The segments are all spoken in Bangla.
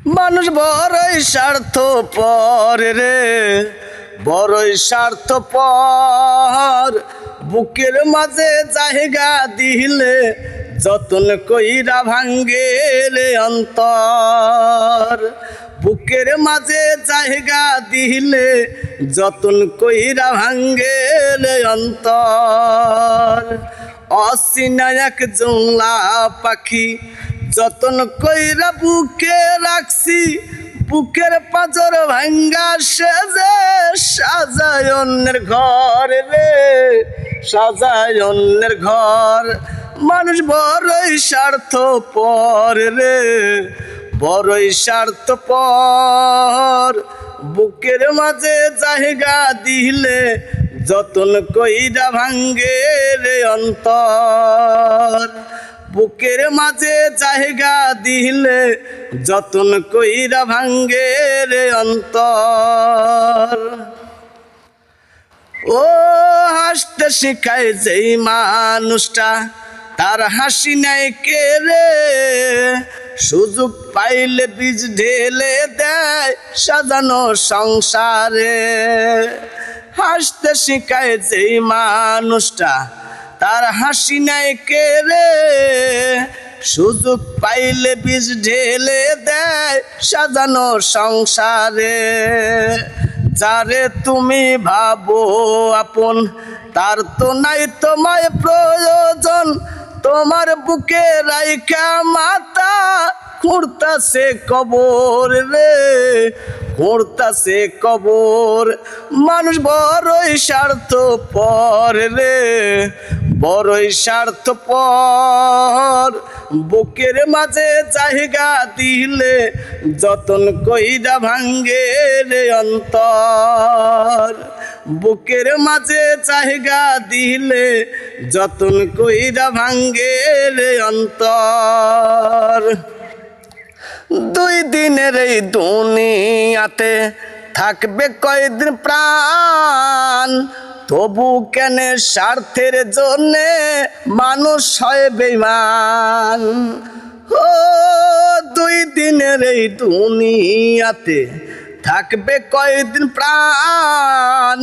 মানুষ বড়ই স্বার্থপর রে, বড়ই স্বার্থপর। বুকের মাঝে জায়গা দিলে যতন কইরা ভাঙ্গে রে অন্তর। বুকের মাঝে জায়গা দিলে যতন কইরা ভাঙ্গে রে অন্তর। অচিনা এক জংলা পাখি যতন কইরা বুকে রাখছি, বুকের পাঁজর ভাঙ্গা সেজে সাজায় অন্যের ঘর রে, সাজায় অন্যের ঘর। মানুষ বড়ই স্বার্থপর রে, বড়ই স্বার্থপর। বুকের মাঝে জায়গা দিলে যতন কইরা ভাঙ্গে রে অন্তর। বুকের মাঝে জায়গা দিলে যতন কইরা ভাঙ্গে রে অন্তর। ও হাসতে শিখায় যেই মানুষটা তার হাসি নাই কে রে, সুযোগ পাইলে বীজ ঢেলে দেয় সাজানো সংসারে। হাসতে শিখায় যেই মানুষটা তার হাসি নাই কে রে, সুযোগ পাইলে বীজ ঢেলে দেয় সাজানো সংসারে। যারে তুমি ভাবো আপন তার তো নাই তোমায় প্রয়োজন, তোমার বুকে রাইখা মাথা খুঁড়তাছে কবর রে, খুঁড়তাছে কবর। মানুষ বড়ই স্বার্থপর রে, বড়ই স্বার্থপর। বুকের মাঝে জায়গা দিলে যতন কইরা ভাঙ্গে রে অন্তর। বুকের মাঝে জায়গা দিলে যতন কইরা ভাঙ্গে রে অন্তর। দুই দিনের এই দুনিয়াতে থাকবে কয়দিন প্রাণ, তবু কেন স্বার্থের জন্যে মানুষ হয় বেঈমান। ও দুই দিনের এই দুনিয়াতে থাকবে কয়দিন প্রাণ,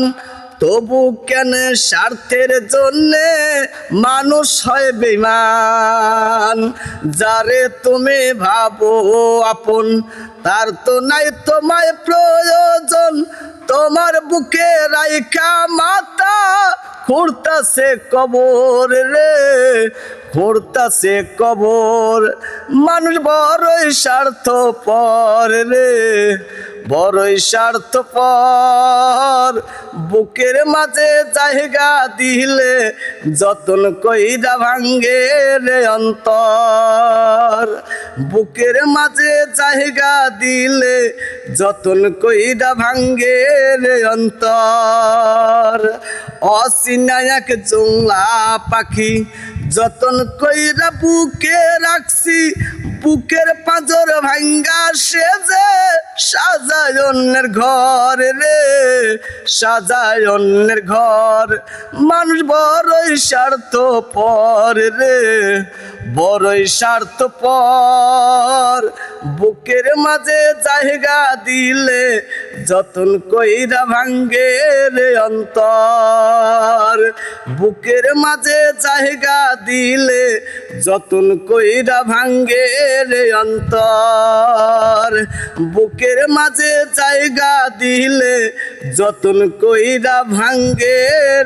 তবু কেন স্বার্থের জন্যে মানুষ হয় বেঈমান। যারে তুমি ভাবো আপন তার তো নাই তোমায় প্রয়োজন, তোমার বুকে রাইখা মাথা খুঁড়তাছে কবর রে, খুঁড়তাছে কবর। মানুষ বড়ই স্বার্থপর রে, বড়ই স্বার্থপর। বুকের মাঝে জায়গা দিলে যতন কইরা ভাঙ্গে রে অন্তর। বুকের মাঝে জায়গা দিলে যতন কইরা ভাঙ্গে রে অন্তর। অচিনা এক জংলা পাখি যতন কইরা বুকে রাখছি, বুকের পাঁজর ভাঙ্গা সেজে সাজায় অন্যের ঘর রে, সাজায় অন্যের ঘর। মানুষ বড়ই স্বার্থপর রে, বড়ই স্বার্থপর। বুকের মাঝে জায়গা দিলে যতন কইরা ভাঙ্গে রে অন্তর। বুকের মাঝে জায়গা দিলে যতন কইরা ভাঙ্গে রে অন্তর। বুকের মাঝে জায়গা দিলে যতন কইরা ভাঙ্গে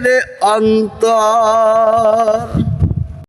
রে অন্তর।